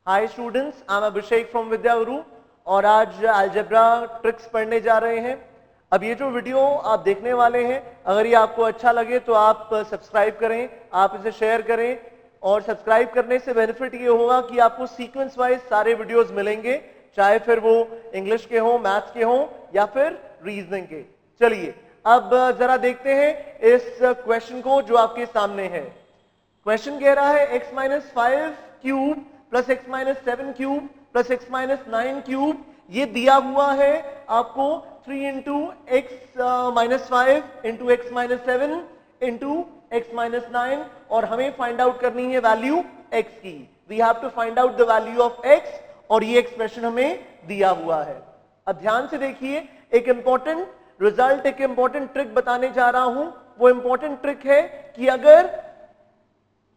Hi students, I am Abhishek from Vidya Guru और आज algebra tricks पढ़ने जा रहे हैं। अब ये जो वीडियो आप देखने वाले हैं, अगर ये आपको अच्छा लगे तो आप सब्सक्राइब करें, आप इसे शेयर करें। और सब्सक्राइब करने से बेनिफिट ये होगा कि आपको सीक्वेंस वाइज सारे वीडियोस मिलेंगे, चाहे फिर वो इंग्लिश के हों, मैथ्स के हों या फिर रीजनिंग के। चलिए अब जरा देखते हैं इस क्वेश्चन को जो आपके सामने है। क्वेश्चन कह रहा है x minus 5 cube plus x minus 7 cube plus x minus 9 cube. ये दिया हुआ है आपको 3 into x minus 5 into x minus 7 into x minus 9 और हमें फाइंड आउट करनी है वैल्यू x की। We have to find out the value of x और ये एक्सप्रेशन हमें दिया हुआ है। अब ध्यान से देखिए, एक इंपॉर्टेंट रिजल्ट, एक इंपॉर्टेंट ट्रिक बताने जा रहा हूं। वो इंपॉर्टेंट ट्रिक है कि अगर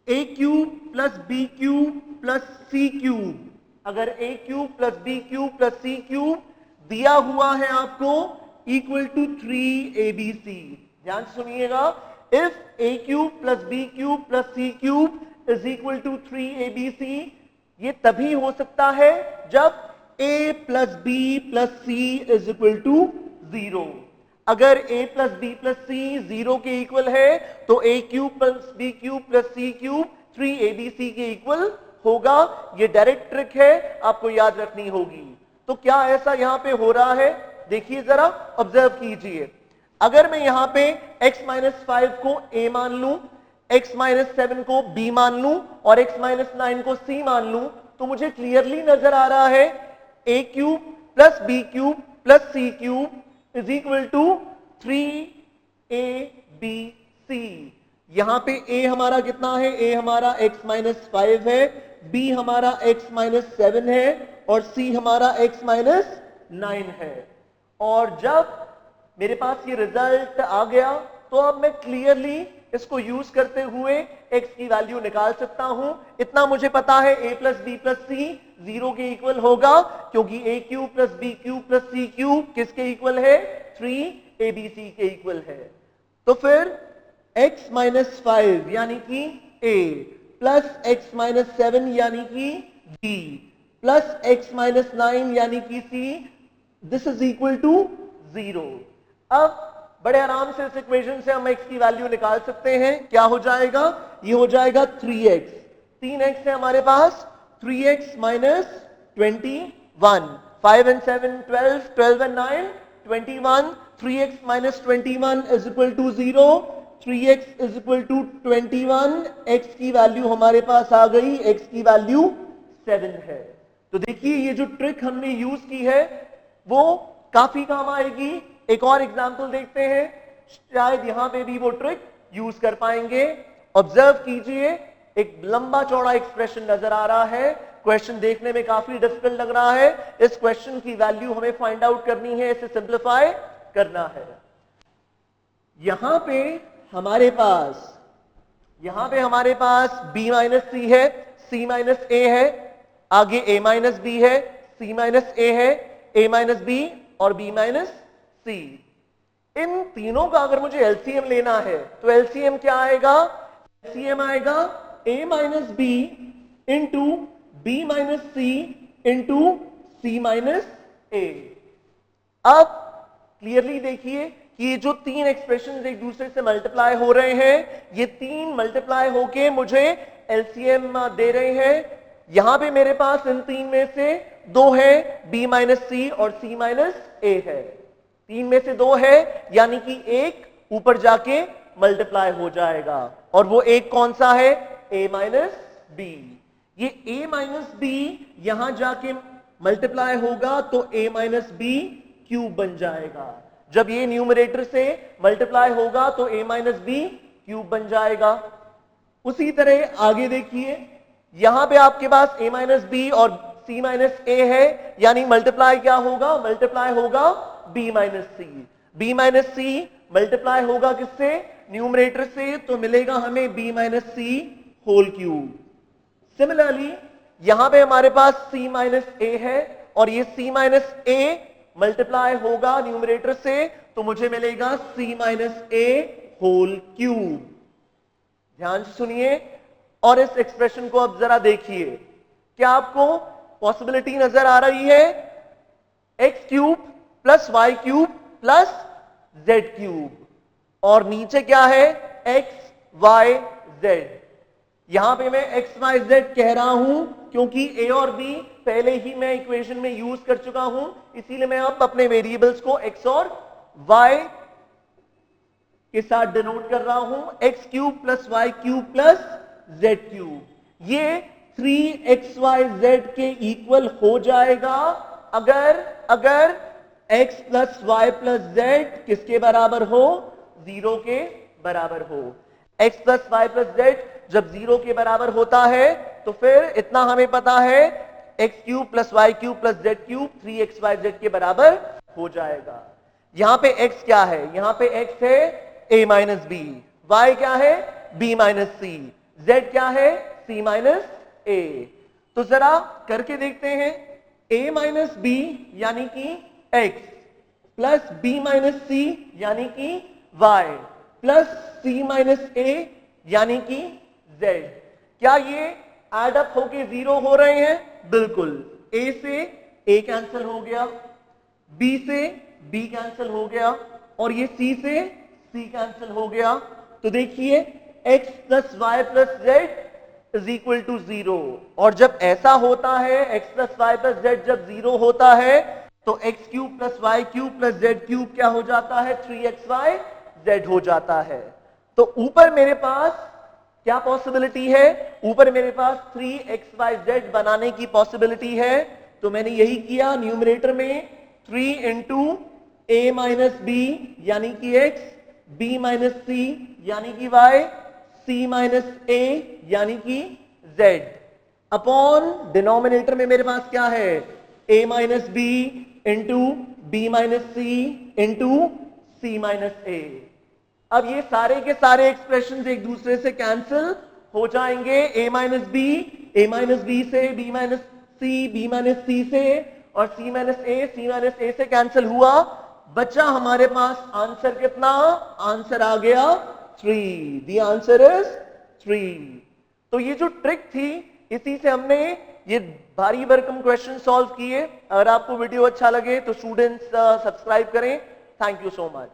a cube plus b cube plus c cube, अगर a cube plus b cube plus c cube दिया हुआ है आपको इक्वल टू 3abc। ध्यान से सुनिएगा, if a cube plus b cube plus c cube is equal to 3abc, ये तभी हो सकता है जब a plus b plus c is equal to 0। अगर a plus b plus c 0 के इक्वल है तो a cube plus b cube plus c cube 3abc के इक्वल होगा। ये डायरेक्ट ट्रिक है, आपको याद रखनी होगी। तो क्या ऐसा यहां पे हो रहा है, देखिए जरा, ऑब्जर्व कीजिए। अगर मैं यहां पे x माइनस 5 को a मान लूं, x माइनस 7 को b मान लूं और x माइनस 9 को c मान लूं, तो मुझे क्लियरली नजर आ रहा है a cube plus b cube plus c cube is equal to 3abc। यहां पे a हमारा कितना है, a हमारा x माइनस 5 है, b हमारा x माइनस 7 है और c हमारा x माइनस 9 है। और जब मेरे पास ये रिजल्ट आ गया तो अब मैं क्लियरली इसको यूज करते हुए x की वैल्यू निकाल सकता हूं। इतना मुझे पता है a plus b plus c 0 के इक्वल होगा, क्योंकि a cube plus b cube plus c cube किसके इक्वल है, 3abc के इक्वल है। तो फिर x माइनस 5 यानी कि a प्लस x माइनस 7 यानी कि b प्लस x माइनस 9 यानी कि c, this is equal to 0। अब बड़े आराम से इस इक्वेशन से हम x की वैल्यू निकाल सकते हैं। क्या हो जाएगा, ये हो जाएगा 3x, 3x है हमारे पास, 3x minus 21, 5 and 7 12, 12 and 9 21, 3x minus 21 is equal to 0, 3x is equal to 21, x की वैल्यू हमारे पास आ गई, x की वैल्यू 7 है। तो देखिए ये जो ट्रिक हमने यूज की है वो काफी काम आएगी। एक और एग्जांपल देखते हैं, शायद यहां पे भी वो ट्रिक यूज कर पाएंगे। ऑब्जर्व कीजिए, एक लंबा चौड़ा एक्सप्रेशन नजर आ रहा है। क्वेश्चन देखने में काफी डिफिकल्ट लग रहा है। इस क्वेश्चन की वैल्यू हमें फाइंड आउट करनी है, इसे सिंप्लीफाई करना है। यहां पे हमारे पास b माइनस सी है, c माइनस a है, आगे a माइनस b है, c माइनस a है, a माइनस b और b माइनस c। इन तीनों का अगर मुझे एलसीएम लेना है तो एलसीएम क्या आएगा, एलसीएम आएगा a minus b into b minus c into c minus a। अब क्लियरली देखिए कि ये जो तीन एक्सप्रेशन एक दूसरे से मल्टीप्लाई हो रहे हैं, ये तीन मल्टीप्लाई होके मुझे एलसीएम दे रहे हैं। यहां पे मेरे पास इन तीन में से दो है, b माइनस सी और c माइनस a है। तीन में से दो है यानी कि एक ऊपर जाके मल्टीप्लाई हो जाएगा और वो एक कौन सा है, a माइनस बी। ये a माइनस बी यहां जाके मल्टीप्लाई होगा तो a माइनस बी क्यूब बन जाएगा। जब ये न्यूमरेटर से मल्टीप्लाई होगा तो a माइनस बी क्यूब बन जाएगा। उसी तरह आगे देखिए, यहां पे आपके पास a माइनस बी और c माइनस a है, यानी मल्टीप्लाई क्या होगा, मल्टीप्लाई होगा b माइनस सी। b माइनस सी मल्टीप्लाई होगा किससे, न्यूमरेटर से, तो मिलेगा हमें b माइनस सी होल क्यूब। सिमिलरली यहां पे हमारे पास c माइनस a है और ये c माइनस a मल्टीप्लाई होगा न्यूमरेटर से, तो मुझे मिलेगा c minus a whole cube. ध्यान से सुनिए और इस एक्सप्रेशन को अब जरा देखिए। क्या आपको पॉसिबिलिटी नजर आ रही है? X cube plus y cube plus z cube, और नीचे क्या है? X y z. यहां पे मैं एक्स वाई जेड कह रहा हूं क्योंकि ए और बी पहले ही मैं इक्वेशन में यूज कर चुका हूं, इसीलिए मैं अब अपने वेरिएबल्स को एक्स और वाई के साथ डिनोट कर रहा हूं। X cube plus y cube plus z cube, ये 3xyz के इक्वल हो जाएगा अगर x plus y plus z किसके बराबर हो? 0 के बराबर हो। x plus y plus z जब 0 के बराबर होता है तो फिर इतना हमें पता है, x cube plus y cube plus z cube 3xyz के बराबर हो जाएगा। यहां पे x क्या है? यहां पे x है a माइनस बी, y क्या है? b माइनस सी, z क्या है? c minus a। तो जरा करके देखते हैं। a माइनस बी यानी कि x प्लस b माइनस सी यानी कि y plus c minus a यानी कि z, क्या ये एड अप होके 0 हो रहे हैं? बिल्कुल। a से a कैंसिल हो गया, b से b कैंसिल हो गया, और ये c से c कैंसिल हो गया। तो देखिए x plus y plus z is equal to 0, और जब ऐसा होता है x plus y plus z जब 0 होता है तो x cube plus y cube plus z cube क्या हो जाता है? 3xyz हो जाता है। तो ऊपर मेरे पास क्या पॉसिबिलिटी है? ऊपर मेरे पास 3xyz बनाने की पॉसिबिलिटी है, तो मैंने यही किया। न्यूमरेटर में 3 इंटू a माइनस बी यानी कि x, b माइनस सी यानी कि y, c माइनस a यानी कि z, अपॉन डिनोमिनेटर में मेरे पास क्या है? a minus b into b minus c into c minus a। अब ये सारे के सारे एक्सप्रेशन एक दूसरे से कैंसिल हो जाएंगे। a माइनस बी से, b माइनस सी से, और c माइनस a से कैंसिल हुआ। बचा हमारे पास आंसर कितना? आंसर आ गया 3। The answer is 3। तो ये जो ट्रिक थी, इसी से हमने ये भारी भरकम क्वेश्चन सॉल्व किए। अगर आपको वीडियो अच्छा लगे तो स्टूडेंट्स सब्सक्राइब करें। Thank you so much.